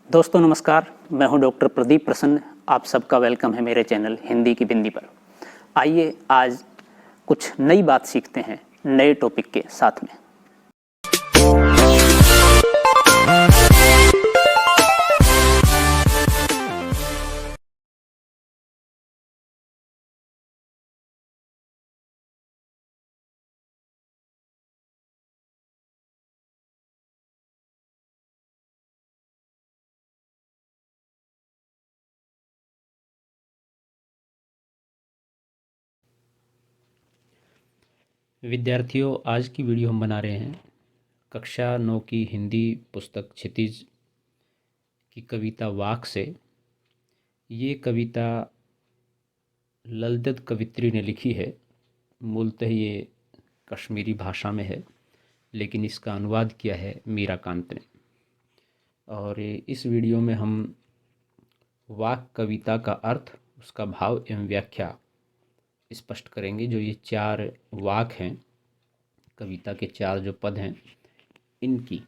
दोस्तों नमस्कार, मैं हूं डॉक्टर प्रदीप प्रसन्न। आप सबका वेलकम है मेरे चैनल हिंदी की बिंदी पर। आइए आज कुछ नई बात सीखते हैं नए टॉपिक के साथ में। विद्यार्थियों, आज की वीडियो हम बना रहे हैं कक्षा 9 की हिंदी पुस्तक क्षितिज की कविता वाक से। ये कविता ललदत कवित्री ने लिखी है। मूलतः ये कश्मीरी भाषा में है, लेकिन इसका अनुवाद किया है मीराकांत ने। और इस वीडियो में हम वाक कविता का अर्थ, उसका भाव एवं व्याख्या स्पष्ट करेंगे। जो ये 4 वाक हैं, कविता के 4 जो पद हैं इनकी।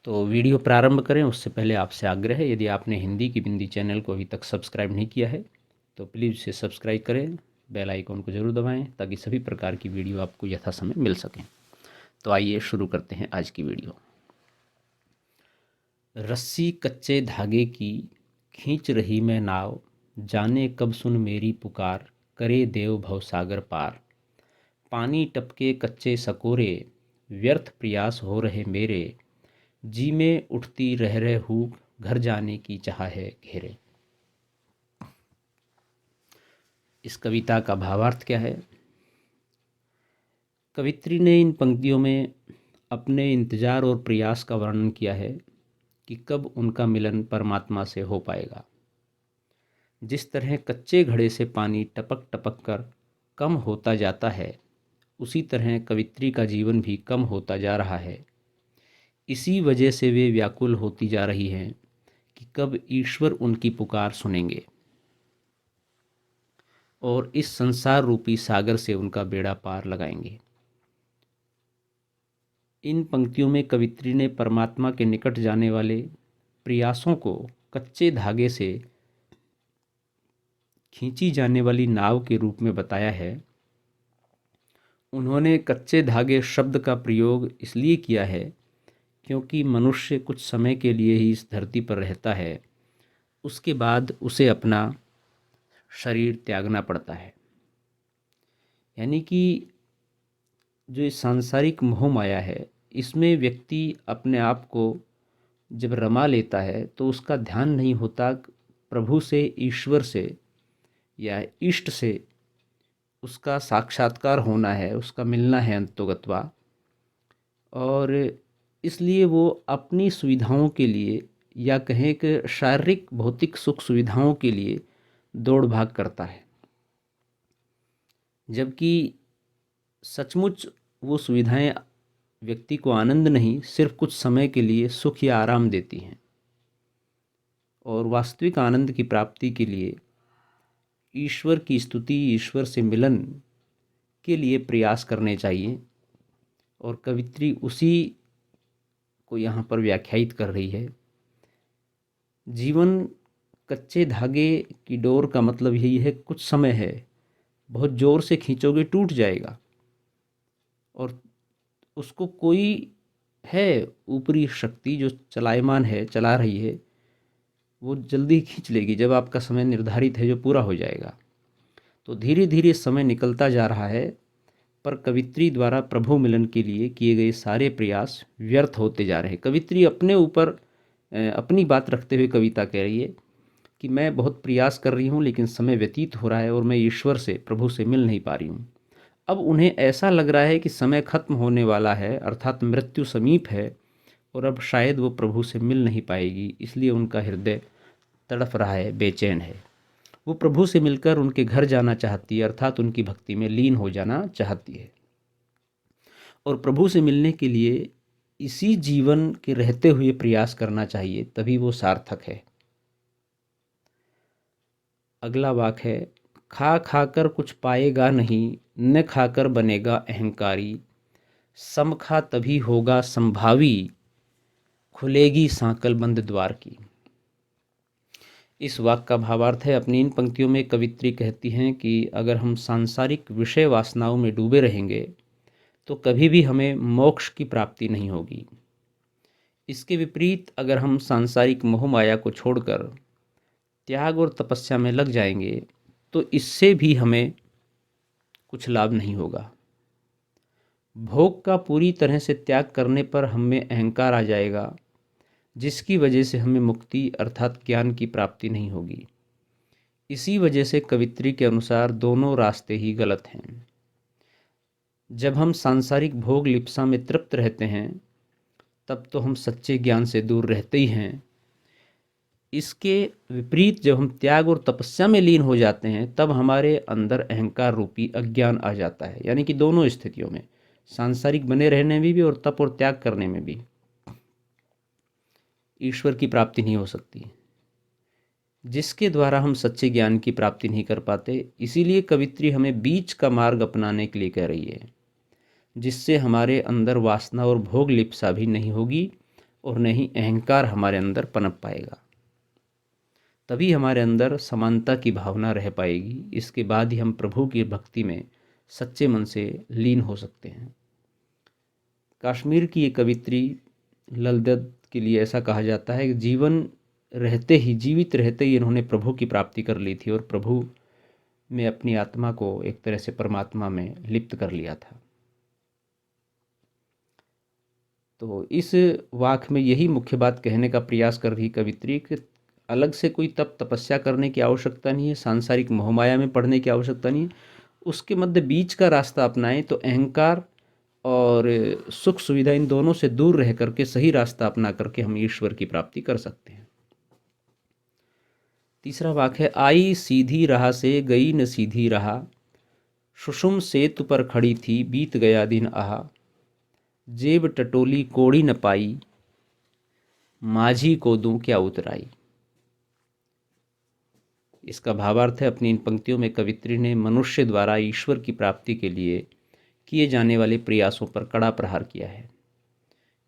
तो वीडियो प्रारंभ करें उससे पहले आपसे आग्रह है, यदि आपने हिंदी की बिंदी चैनल को अभी तक सब्सक्राइब नहीं किया है तो प्लीज़ इसे सब्सक्राइब करें, बेल आइकॉन को ज़रूर दबाएं ताकि सभी प्रकार की वीडियो आपको यथासमय मिल सकें। तो आइए शुरू करते हैं आज की वीडियो। रस्सी कच्चे धागे की खींच रही मैं नाव, जाने कब सुन मेरी पुकार, करे देव भवसागर पार। पानी टपके कच्चे सकोरे, व्यर्थ प्रयास हो रहे मेरे, जी में उठती रह रहे हूँ, घर जाने की चाह है घेरे। इस कविता का भावार्थ क्या है? कवित्री ने इन पंक्तियों में अपने इंतजार और प्रयास का वर्णन किया है कि कब उनका मिलन परमात्मा से हो पाएगा। जिस तरह कच्चे घड़े से पानी टपक टपक कर कम होता जाता है, उसी तरह कवित्री का जीवन भी कम होता जा रहा है। इसी वजह से वे व्याकुल होती जा रही हैं कि कब ईश्वर उनकी पुकार सुनेंगे और इस संसार रूपी सागर से उनका बेड़ा पार लगाएंगे। इन पंक्तियों में कवित्री ने परमात्मा के निकट जाने वाले प्रयासों को कच्चे धागे से खींची जाने वाली नाव के रूप में बताया है। उन्होंने कच्चे धागे शब्द का प्रयोग इसलिए किया है क्योंकि मनुष्य कुछ समय के लिए ही इस धरती पर रहता है, उसके बाद उसे अपना शरीर त्यागना पड़ता है। यानी कि जो ये सांसारिक मोह माया है, इसमें व्यक्ति अपने आप को जब रमा लेता है तो उसका ध्यान नहीं होता प्रभु से, ईश्वर से या इष्ट से उसका साक्षात्कार होना है, उसका मिलना है अंतोगत्वा। और इसलिए वो अपनी सुविधाओं के लिए या कहें कि शारीरिक भौतिक सुख सुविधाओं के लिए दौड़ भाग करता है, जबकि सचमुच वो सुविधाएं व्यक्ति को आनंद नहीं, सिर्फ कुछ समय के लिए सुख या आराम देती हैं। और वास्तविक आनंद की प्राप्ति के लिए ईश्वर की स्तुति, ईश्वर से मिलन के लिए प्रयास करने चाहिए। और कवित्री उसी को यहाँ पर व्याख्यायित कर रही है। जीवन कच्चे धागे की डोर का मतलब यही है, कुछ समय है, बहुत ज़ोर से खींचोगे टूट जाएगा, और उसको कोई है ऊपरी शक्ति जो चलायमान है, चला रही है, वो जल्दी खींच लेगी जब आपका समय निर्धारित है जो पूरा हो जाएगा। तो धीरे धीरे समय निकलता जा रहा है, पर कवित्री द्वारा प्रभु मिलन के लिए किए गए सारे प्रयास व्यर्थ होते जा रहे हैं। कवित्री अपने ऊपर अपनी बात रखते हुए कविता कह रही है कि मैं बहुत प्रयास कर रही हूँ, लेकिन समय व्यतीत हो रहा है और मैं ईश्वर से, प्रभु से मिल नहीं पा रही हूँ। अब उन्हें ऐसा लग रहा है कि समय खत्म होने वाला है, अर्थात मृत्यु समीप है, और अब शायद वो प्रभु से मिल नहीं पाएगी। इसलिए उनका हृदय तड़फ रहा है, बेचैन है। वो प्रभु से मिलकर उनके घर जाना चाहती है, अर्थात उनकी भक्ति में लीन हो जाना चाहती है। और प्रभु से मिलने के लिए इसी जीवन के रहते हुए प्रयास करना चाहिए, तभी वो सार्थक है। अगला वाक्य है, खा खाकर कुछ पाएगा नहीं, न खाकर बनेगा अहंकारी, समखा तभी होगा संभावी, खुलेगी सांकल बंद द्वार की। इस वाक्य का भावार्थ है, अपनी इन पंक्तियों में कवित्री कहती हैं कि अगर हम सांसारिक विषय वासनाओं में डूबे रहेंगे तो कभी भी हमें मोक्ष की प्राप्ति नहीं होगी। इसके विपरीत अगर हम सांसारिक मोह माया को छोड़कर त्याग और तपस्या में लग जाएंगे तो इससे भी हमें कुछ लाभ नहीं होगा। भोग का पूरी तरह से त्याग करने पर हमें अहंकार आ जाएगा, जिसकी वजह से हमें मुक्ति अर्थात ज्ञान की प्राप्ति नहीं होगी। इसी वजह से कवित्री के अनुसार दोनों रास्ते ही गलत हैं। जब हम सांसारिक भोग लिप्सा में तृप्त रहते हैं तब तो हम सच्चे ज्ञान से दूर रहते ही हैं। इसके विपरीत जब हम त्याग और तपस्या में लीन हो जाते हैं तब हमारे अंदर अहंकार रूपी अज्ञान आ जाता है। यानी कि दोनों स्थितियों में, सांसारिक बने रहने में भी और तप और त्याग करने में भी, ईश्वर की प्राप्ति नहीं हो सकती, जिसके द्वारा हम सच्चे ज्ञान की प्राप्ति नहीं कर पाते। इसीलिए कवित्री हमें बीच का मार्ग अपनाने के लिए कह रही है, जिससे हमारे अंदर वासना और भोग लिप्सा भी नहीं होगी और न ही अहंकार हमारे अंदर पनप पाएगा। तभी हमारे अंदर समानता की भावना रह पाएगी। इसके बाद ही हम प्रभु की भक्ति में सच्चे मन से लीन हो सकते हैं। कश्मीर की ये कवित्री ललदत के लिए ऐसा कहा जाता है कि जीवित रहते ही इन्होंने प्रभु की प्राप्ति कर ली थी और प्रभु में अपनी आत्मा को एक तरह से परमात्मा में लिप्त कर लिया था। तो इस वाक्य में यही मुख्य बात कहने का प्रयास कर रही कवित्री कि अलग से कोई तप तपस्या करने की आवश्यकता नहीं है, सांसारिक मोहमाया में पड़ने की आवश्यकता नहीं है। उसके मध्य बीच का रास्ता अपनाएं तो अहंकार और सुख सुविधा इन दोनों से दूर रह करके सही रास्ता अपना करके हम ईश्वर की प्राप्ति कर सकते हैं। तीसरा वाक्य है, आई सीधी राह से गई न सीधी राह, सुषुम सेतु पर खड़ी थी बीत गया दिन आहा, जेब टटोली कोड़ी न पाई, माझी को दूं क्या उतराई। इसका भावार्थ है, अपनी इन पंक्तियों में कवित्री ने मनुष्य द्वारा ईश्वर की प्राप्ति के लिए किए जाने वाले प्रयासों पर कड़ा प्रहार किया है।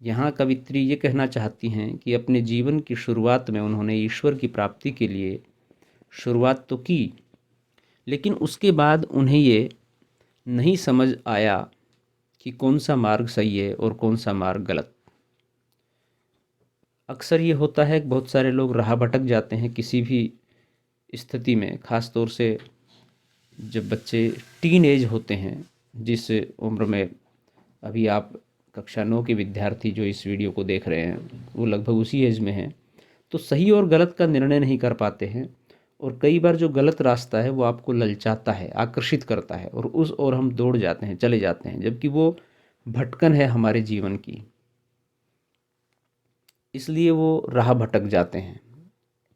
यहाँ कवित्री ये कहना चाहती हैं कि अपने जीवन की शुरुआत में उन्होंने ईश्वर की प्राप्ति के लिए शुरुआत तो की, लेकिन उसके बाद उन्हें ये नहीं समझ आया कि कौन सा मार्ग सही है और कौन सा मार्ग गलत। अक्सर ये होता है कि बहुत सारे लोग राह भटक जाते हैं किसी भी स्थिति में, ख़ास तौर से जब बच्चे टीन एज होते हैं, जिस उम्र में अभी आप कक्षा 9 के विद्यार्थी जो इस वीडियो को देख रहे हैं वो लगभग उसी एज में हैं, तो सही और गलत का निर्णय नहीं कर पाते हैं और कई बार जो गलत रास्ता है वो आपको ललचाता है, आकर्षित करता है और उस ओर हम दौड़ जाते हैं, चले जाते हैं, जबकि वो भटकन है हमारे जीवन की, इसलिए वो राह भटक जाते हैं।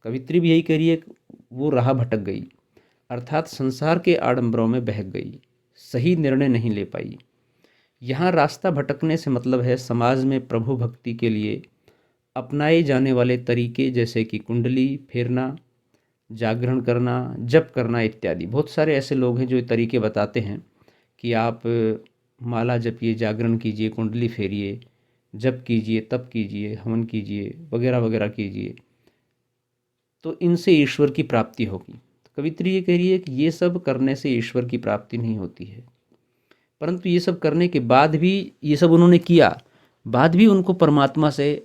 कवित्री भी यही कह रही है कि वो राह भटक गई, अर्थात संसार के आडंबरों में बहक गई, सही निर्णय नहीं ले पाई। यहाँ रास्ता भटकने से मतलब है समाज में प्रभु भक्ति के लिए अपनाए जाने वाले तरीके, जैसे कि कुंडली फेरना, जागरण करना, जप करना इत्यादि। बहुत सारे ऐसे लोग हैं जो तरीके बताते हैं कि आप माला जपिए, जागरण कीजिए, कुंडली फेरिए, जप कीजिए, तप कीजिए, हवन कीजिए, वगैरह वगैरह कीजिए, तो इनसे ईश्वर की प्राप्ति होगी। तो कवित्री ये कह रही है कि ये सब करने से ईश्वर की प्राप्ति नहीं होती है, परंतु ये सब करने के बाद भी, ये सब उन्होंने किया, बाद भी उनको परमात्मा से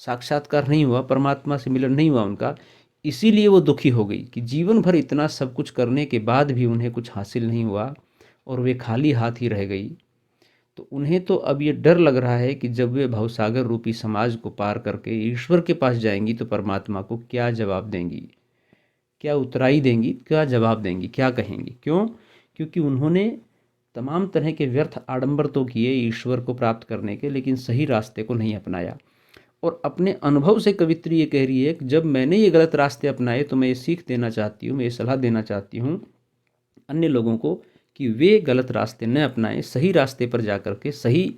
साक्षात्कार नहीं हुआ, परमात्मा से मिलन नहीं हुआ उनका। इसीलिए वो दुखी हो गई कि जीवन भर इतना सब कुछ करने के बाद भी उन्हें कुछ हासिल नहीं हुआ और वे खाली हाथ ही रह गई। तो उन्हें तो अब ये डर लग रहा है कि जब वे भवसागर रूपी समाज को पार करके ईश्वर के पास जाएंगी तो परमात्मा को क्या जवाब देंगी, क्या उतराई देंगी, क्या जवाब देंगी, क्या कहेंगी। क्यों? क्योंकि उन्होंने तमाम तरह के व्यर्थ आडंबर तो किए ईश्वर को प्राप्त करने के, लेकिन सही रास्ते को नहीं अपनाया। और अपने अनुभव से कवित्री ये कह रही है कि जब मैंने ये गलत रास्ते अपनाए तो मैं ये सीख देना चाहती हूँ, मैं ये सलाह देना चाहती हूँ अन्य लोगों को कि वे गलत रास्ते न अपनाएं, सही रास्ते पर जाकर के सही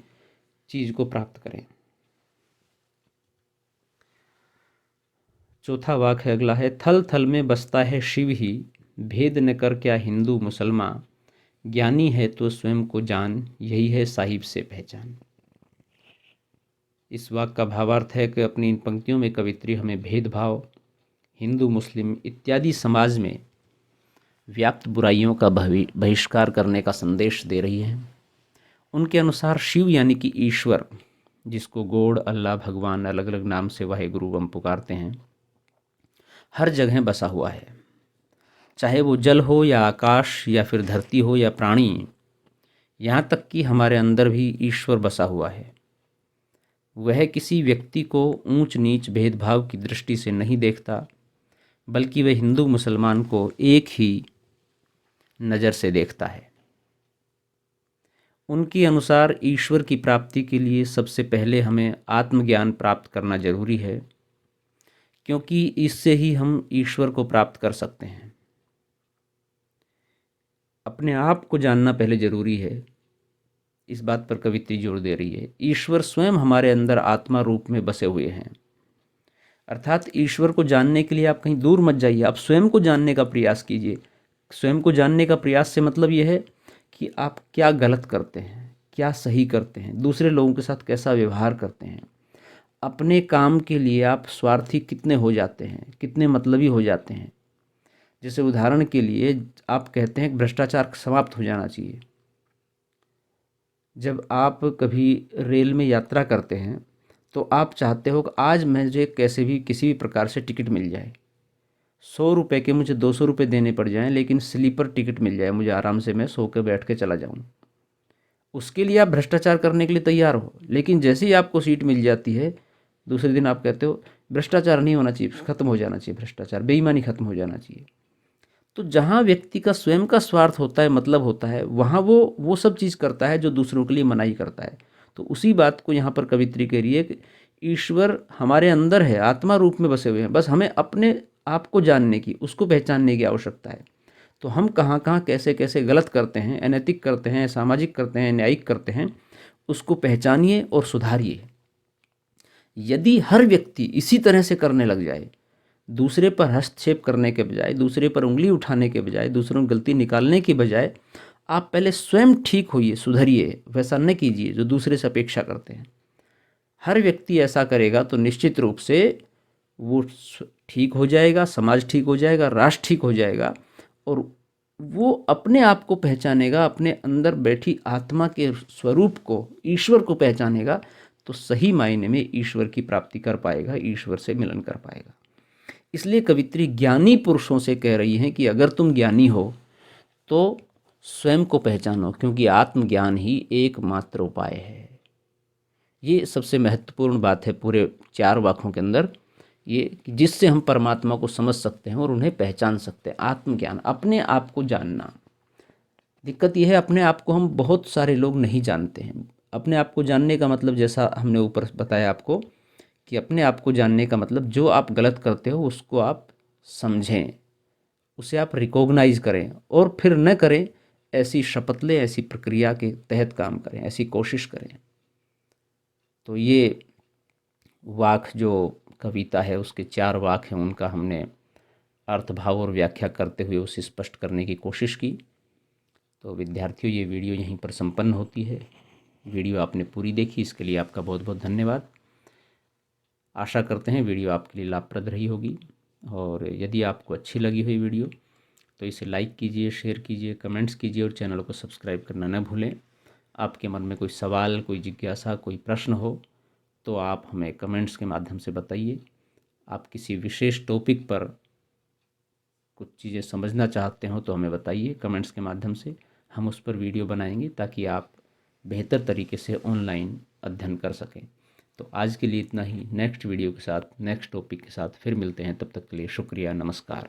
चीज़ को प्राप्त करें। चौथा वाक्य अगला है, थल थल में बसता है शिव ही, भेद न कर क्या हिंदू मुसलमान, ज्ञानी है तो स्वयं को जान, यही है साहिब से पहचान। इस वाक्य का भावार्थ है कि अपनी इन पंक्तियों में कवित्री हमें भेदभाव, हिंदू मुस्लिम इत्यादि समाज में व्याप्त बुराइयों का बहिष्कार करने का संदेश दे रही हैं। उनके अनुसार शिव यानी कि ईश्वर, जिसको गॉड, अल्लाह, भगवान अलग अलग नाम से वाहे गुरु हम पुकारते हैं, हर जगह बसा हुआ है। चाहे वो जल हो या आकाश या फिर धरती हो या प्राणी, यहाँ तक कि हमारे अंदर भी ईश्वर बसा हुआ है। वह किसी व्यक्ति को ऊंच नीच भेदभाव की दृष्टि से नहीं देखता, बल्कि वह हिंदू मुसलमान को एक ही नज़र से देखता है। उनके अनुसार ईश्वर की प्राप्ति के लिए सबसे पहले हमें आत्मज्ञान प्राप्त करना जरूरी है, क्योंकि इससे ही हम ईश्वर को प्राप्त कर सकते हैं। अपने आप को जानना पहले जरूरी है, इस बात पर कवित्री जोर दे रही है। ईश्वर स्वयं हमारे अंदर आत्मा रूप में बसे हुए हैं, अर्थात ईश्वर को जानने के लिए आप कहीं दूर मत जाइए, आप स्वयं को जानने का प्रयास कीजिए। स्वयं को जानने का प्रयास से मतलब यह है कि आप क्या गलत करते हैं, क्या सही करते हैं, दूसरे लोगों के साथ कैसा व्यवहार करते हैं, अपने काम के लिए आप स्वार्थी कितने हो जाते हैं, कितने मतलबी हो जाते हैं। जैसे उदाहरण के लिए आप कहते हैं कि भ्रष्टाचार समाप्त हो जाना चाहिए। जब आप कभी रेल में यात्रा करते हैं तो आप चाहते हो कि आज मुझे कैसे भी किसी भी प्रकार से टिकट मिल जाए, 100 रुपये के मुझे 200 रुपये देने पड़ जाएं, लेकिन स्लीपर टिकट मिल जाए, मुझे आराम से मैं सो के बैठ के चला जाऊं। उसके लिए आप भ्रष्टाचार करने के लिए तैयार हो, लेकिन जैसे ही आपको सीट मिल जाती है दूसरे दिन आप कहते हो भ्रष्टाचार नहीं होना चाहिए, खत्म हो जाना चाहिए, भ्रष्टाचार, बेईमानी खत्म हो जाना चाहिए। तो जहाँ व्यक्ति का स्वयं का स्वार्थ होता है, मतलब होता है, वहाँ वो सब चीज़ करता है जो दूसरों के लिए मनाही करता है। तो उसी बात को यहाँ पर कवित्री कह रही है कि ईश्वर हमारे अंदर है, आत्मा रूप में बसे हुए हैं, बस हमें अपने आप को जानने की, उसको पहचानने की आवश्यकता है। तो हम कहाँ कहाँ कैसे कैसे गलत करते हैं, अनैतिक करते हैं, सामाजिक करते हैं, न्यायिक करते हैं, उसको पहचानिए और सुधारिए। यदि हर व्यक्ति इसी तरह से करने लग जाए, दूसरे पर हस्तक्षेप करने के बजाय, दूसरे पर उंगली उठाने के बजाय, दूसरों की गलती निकालने के बजाय, आप पहले स्वयं ठीक होइए, सुधरिए, वैसा न कीजिए जो दूसरे से अपेक्षा करते हैं। हर व्यक्ति ऐसा करेगा तो निश्चित रूप से वो ठीक हो जाएगा, समाज ठीक हो जाएगा, राष्ट्र ठीक हो जाएगा, और वो अपने आप को पहचानेगा, अपने अंदर बैठी आत्मा के स्वरूप को, ईश्वर को पहचानेगा, तो सही मायने में ईश्वर की प्राप्ति कर पाएगा, ईश्वर से मिलन कर पाएगा। इसलिए कवित्री ज्ञानी पुरुषों से कह रही हैं कि अगर तुम ज्ञानी हो तो स्वयं को पहचानो, क्योंकि आत्मज्ञान ही एकमात्र उपाय है। ये सबसे महत्वपूर्ण बात है पूरे 4 वाक्यों के अंदर, ये जिससे हम परमात्मा को समझ सकते हैं और उन्हें पहचान सकते हैं। आत्मज्ञान, अपने आप को जानना। दिक्कत यह है, अपने आप को हम बहुत सारे लोग नहीं जानते हैं। अपने आप को जानने का मतलब, जैसा हमने ऊपर बताया आपको, कि अपने आप को जानने का मतलब जो आप गलत करते हो उसको आप समझें, उसे आप रिकॉग्नाइज करें और फिर न करें, ऐसी शपथ लें, ऐसी प्रक्रिया के तहत काम करें, ऐसी कोशिश करें। तो ये वाक जो कविता है उसके 4 वाक हैं, उनका हमने अर्थ, भाव और व्याख्या करते हुए उसे स्पष्ट करने की कोशिश की। तो विद्यार्थियों, ये वीडियो यहीं पर संपन्न होती है। वीडियो आपने पूरी देखी, इसके लिए आपका बहुत बहुत धन्यवाद। आशा करते हैं वीडियो आपके लिए लाभप्रद रही होगी, और यदि आपको अच्छी लगी हुई वीडियो तो इसे लाइक कीजिए, शेयर कीजिए, कमेंट्स कीजिए और चैनल को सब्सक्राइब करना न भूलें। आपके मन में कोई सवाल, कोई जिज्ञासा, कोई प्रश्न हो तो आप हमें कमेंट्स के माध्यम से बताइए। आप किसी विशेष टॉपिक पर कुछ चीज़ें समझना चाहते हो तो हमें बताइए कमेंट्स के माध्यम से, हम उस पर वीडियो बनाएंगे ताकि आप बेहतर तरीके से ऑनलाइन अध्ययन कर सकें। तो आज के लिए इतना ही। नेक्स्ट वीडियो के साथ, नेक्स्ट टॉपिक के साथ फिर मिलते हैं। तब तक के लिए शुक्रिया, नमस्कार।